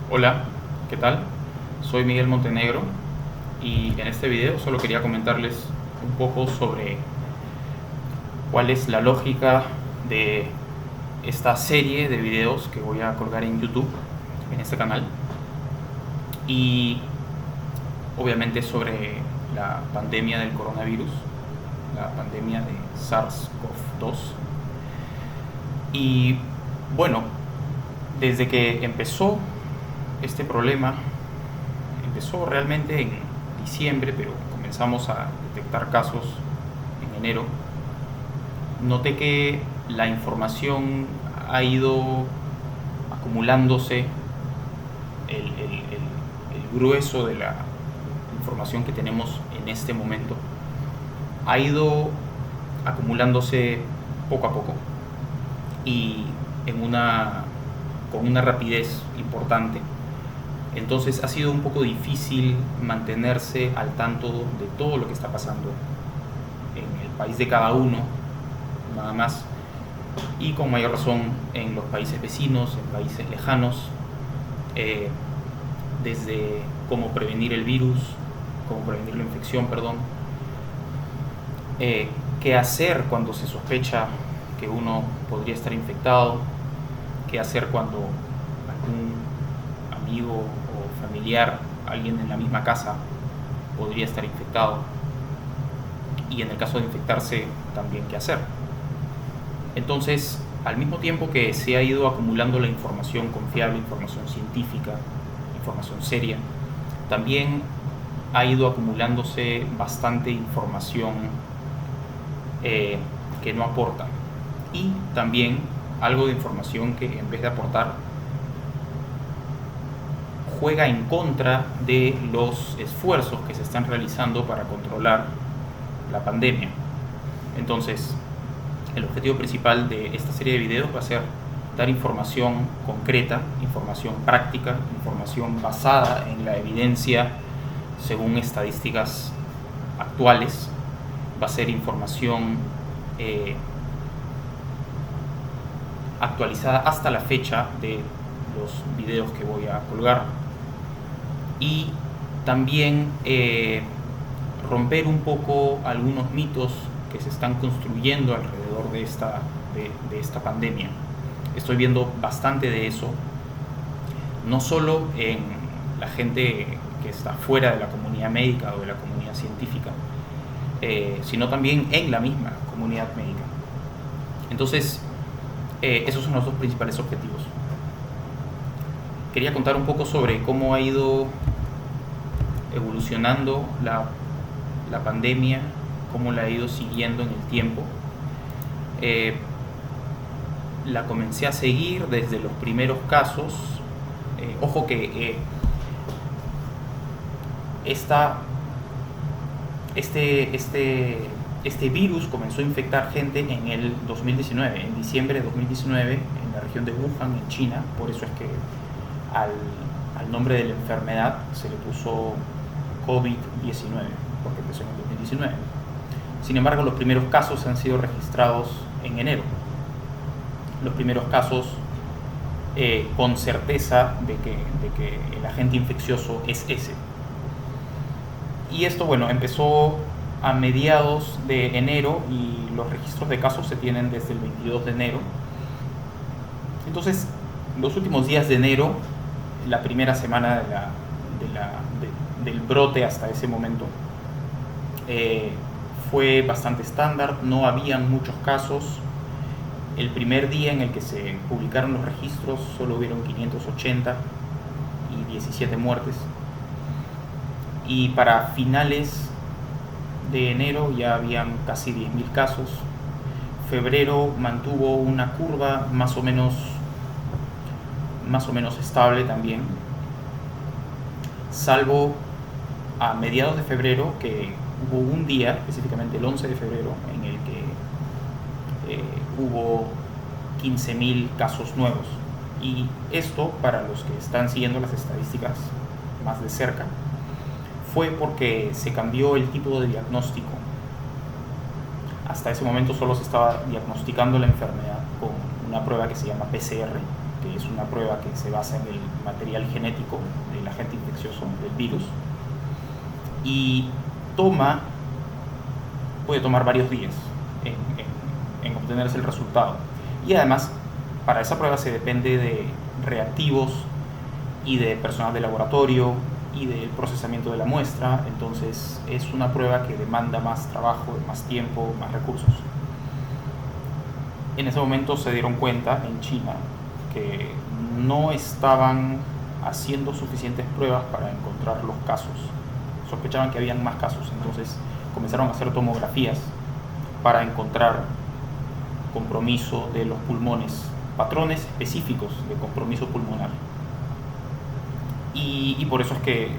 Hola, ¿qué tal? Soy Miguel Montenegro y en este video solo quería comentarles un poco sobre cuál es la lógica de esta serie de videos que voy a colgar en YouTube, en este canal, y obviamente sobre la pandemia del coronavirus, la pandemia de SARS-CoV-2. Y bueno, desde que empezó este problema, empezó realmente en diciembre, pero comenzamos a detectar casos en enero. Noté que la información ha ido acumulándose, el grueso de la información que tenemos en este momento ha ido acumulándose poco a poco y con una rapidez importante. Entonces ha sido un poco difícil mantenerse al tanto de todo lo que está pasando en el país de cada uno, nada más, y con mayor razón en los países vecinos, en países lejanos, eh, desde cómo prevenir el virus, cómo prevenir la infección, perdón, qué hacer cuando se sospecha que uno podría estar infectado, qué hacer cuando algún amigo o familiar, alguien en la misma casa podría estar infectado, y en el caso de infectarse también qué hacer. Entonces, al mismo tiempo que se ha ido acumulando la información confiable, información científica, información seria, también ha ido acumulándose bastante información que no aporta, y también algo de información que en vez de aportar juega en contra de los esfuerzos que se están realizando para controlar la pandemia. Entonces, el objetivo principal de esta serie de videos va a ser dar información concreta, información práctica, información basada en la evidencia según estadísticas actuales. Va a ser información actualizada hasta la fecha de los videos que voy a colgar, y también romper un poco algunos mitos que se están construyendo alrededor de esta pandemia. Estoy viendo bastante de eso, no solo en la gente que está fuera de la comunidad médica o de la comunidad científica, sino también en la misma comunidad médica. Entonces, esos son los dos principales objetivos. Quería contar un poco sobre cómo ha ido evolucionando la pandemia, cómo la ha ido siguiendo en el tiempo. La comencé a seguir desde los primeros casos. Ojo que este virus comenzó a infectar gente en el 2019, en diciembre de 2019, en la región de Wuhan, en China. Por eso es que al nombre de la enfermedad se le puso COVID-19, porque empezó en el 2019. Sin embargo, los primeros casos han sido registrados en enero. Los primeros casos con certeza de que el agente infeccioso es ese. Y esto, bueno, empezó a mediados de enero y los registros de casos se tienen desde el 22 de enero. Entonces, los últimos días de enero, la primera semana del brote hasta ese momento, fue bastante estándar, no habían muchos casos. El primer día en el que se publicaron los registros solo hubieron 580 y 17 muertes. Y para finales de enero ya habían casi 10.000 casos. Febrero mantuvo una curva más o menos estable también, salvo a mediados de febrero, que hubo un día, específicamente el 11 de febrero, en el que hubo 15.000 casos nuevos. Y esto, para los que están siguiendo las estadísticas más de cerca, fue porque se cambió el tipo de diagnóstico. Hasta ese momento solo se estaba diagnosticando la enfermedad con una prueba que se llama PCR, que es una prueba que se basa en el material genético del agente infeccioso, del virus, y puede tomar varios días en obtenerse el resultado. Y además, para esa prueba se depende de reactivos y de personal de laboratorio y del procesamiento de la muestra. Entonces es una prueba que demanda más trabajo, más tiempo, más recursos. En ese momento se dieron cuenta en China que no estaban haciendo suficientes pruebas para encontrar los casos. Sospechaban que habían más casos, entonces comenzaron a hacer tomografías para encontrar compromiso de los pulmones, patrones específicos de compromiso pulmonar. Y por eso es que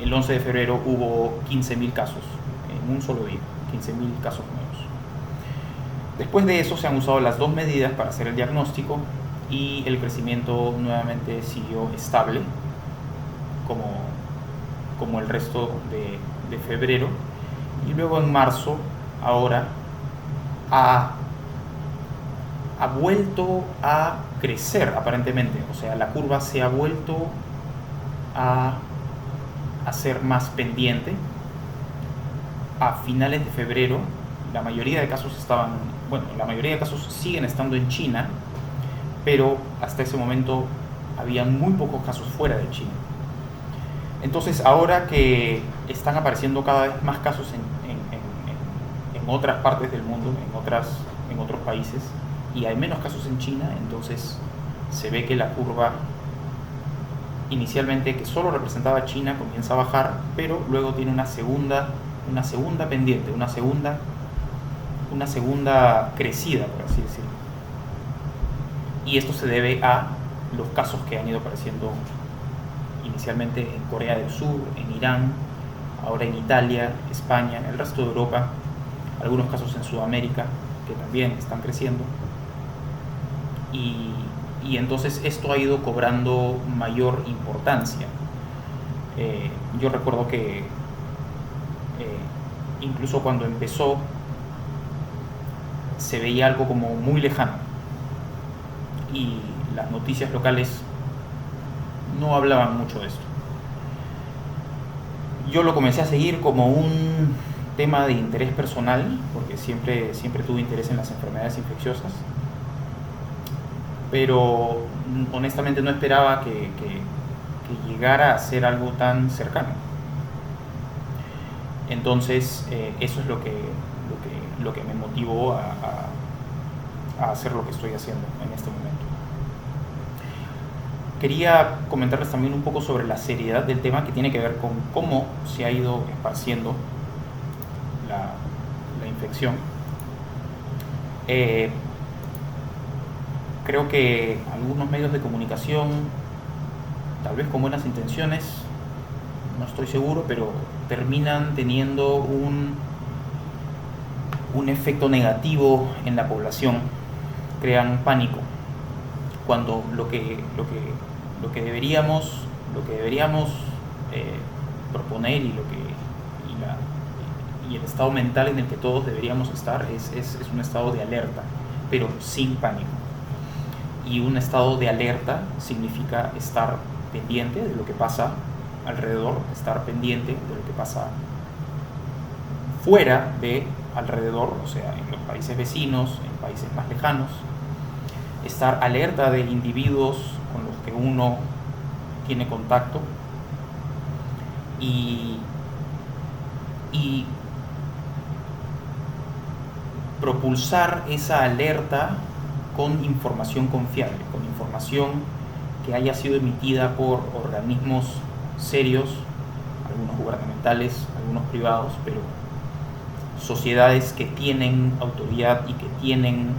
el 11 de febrero hubo 15.000 casos en un solo día, 15.000 casos nuevos. Después de eso se han usado las dos medidas para hacer el diagnóstico y el crecimiento nuevamente siguió estable como el resto de febrero, y luego en marzo ahora ha vuelto a crecer aparentemente, o sea, la curva se ha vuelto a ser más pendiente. A finales de febrero la mayoría de casos siguen estando en China, pero hasta ese momento habían muy pocos casos fuera de China. Entonces ahora que están apareciendo cada vez más casos en otras partes del mundo, en otros países, y hay menos casos en China, entonces se ve que la curva inicialmente, que solo representaba China, comienza a bajar, pero luego tiene una segunda pendiente, una segunda crecida, por así decirlo. Y esto se debe a los casos que han ido apareciendo inicialmente en Corea del Sur, en Irán, ahora en Italia, España, en el resto de Europa, algunos casos en Sudamérica que también están creciendo. Y entonces esto ha ido cobrando mayor importancia. Yo recuerdo que incluso cuando empezó se veía algo como muy lejano y las noticias locales no hablaban mucho de esto. Yo lo comencé a seguir como un tema de interés personal, porque siempre tuve interés en las enfermedades infecciosas, pero honestamente no esperaba que llegara a ser algo tan cercano. Entonces eso es lo que me motivó a hacer lo que estoy haciendo en este momento. Quería comentarles también un poco sobre la seriedad del tema, que tiene que ver con cómo se ha ido esparciendo la infección. Creo que algunos medios de comunicación, tal vez con buenas intenciones, no estoy seguro, pero terminan teniendo un efecto negativo en la población, crean pánico, cuando lo que deberíamos proponer y el estado mental en el que todos deberíamos estar es un estado de alerta, pero sin pánico. Y un estado de alerta significa estar pendiente de lo que pasa alrededor, estar pendiente de lo que pasa fuera de alrededor, o sea, en los países vecinos, en países más lejanos, estar alerta de individuos con los que uno tiene contacto y propulsar esa alerta con información confiable, con información que haya sido emitida por organismos serios, algunos gubernamentales, algunos privados, pero sociedades que tienen autoridad y que tienen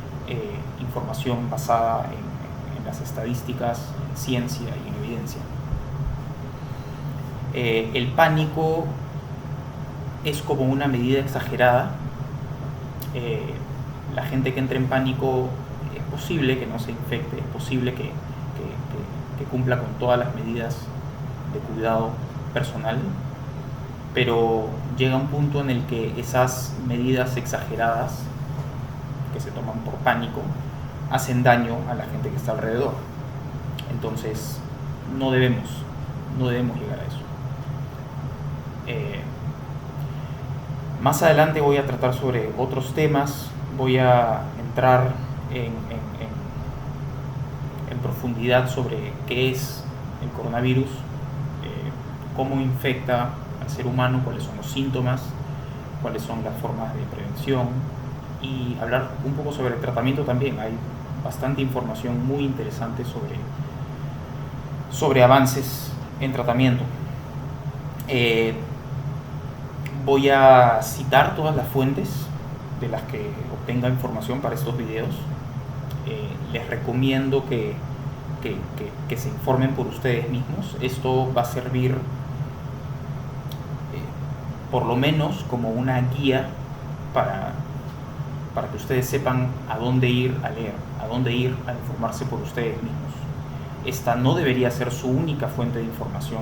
información basada en las estadísticas, en ciencia y en evidencia. El pánico es como una medida exagerada. La gente que entra en pánico es posible que no se infecte, es posible que cumpla con todas las medidas de cuidado personal, pero llega un punto en el que esas medidas exageradas que se toman por pánico hacen daño a la gente que está alrededor. Entonces no debemos llegar a eso. Más adelante voy a tratar sobre otros temas, voy a entrar en profundidad sobre qué es el coronavirus, cómo infecta al ser humano, cuáles son los síntomas, cuáles son las formas de prevención, y hablar un poco sobre el tratamiento también. Hay bastante información muy interesante sobre avances en tratamiento. Voy a citar todas las fuentes de las que obtenga información para estos videos. Les recomiendo que se informen por ustedes mismos. Esto va a servir por lo menos como una guía para que ustedes sepan a dónde ir a leer, a dónde ir a informarse por ustedes mismos. Esta no debería ser su única fuente de información,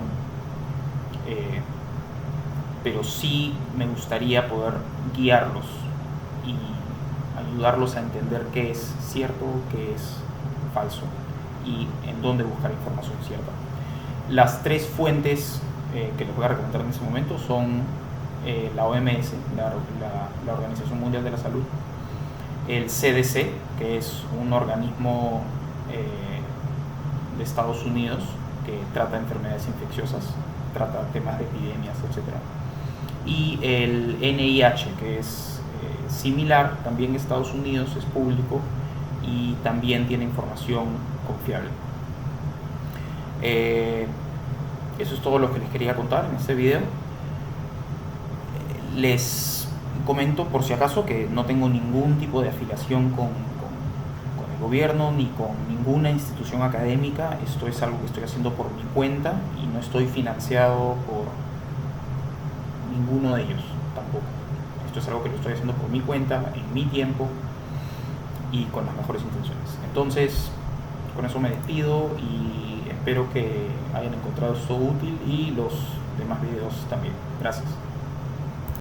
pero sí me gustaría poder guiarlos y ayudarlos a entender qué es cierto, qué es falso y en dónde buscar información cierta. Las tres fuentes que les voy a recomendar en este momento son la OMS, la Organización Mundial de la Salud, el CDC, que es un organismo de Estados Unidos que trata enfermedades infecciosas, trata temas de epidemias, etc. Y el NIH, que es similar, también en Estados Unidos, es público y también tiene información confiable. Eso es todo lo que les quería contar en este video. Les comento por si acaso que no tengo ningún tipo de afiliación con el gobierno ni con ninguna institución académica. Esto es algo que estoy haciendo por mi cuenta y no estoy financiado por ninguno de ellos tampoco. Esto es algo que lo estoy haciendo por mi cuenta, en mi tiempo y con las mejores intenciones. Entonces, con eso me despido y espero que hayan encontrado esto útil y los demás videos también. Gracias.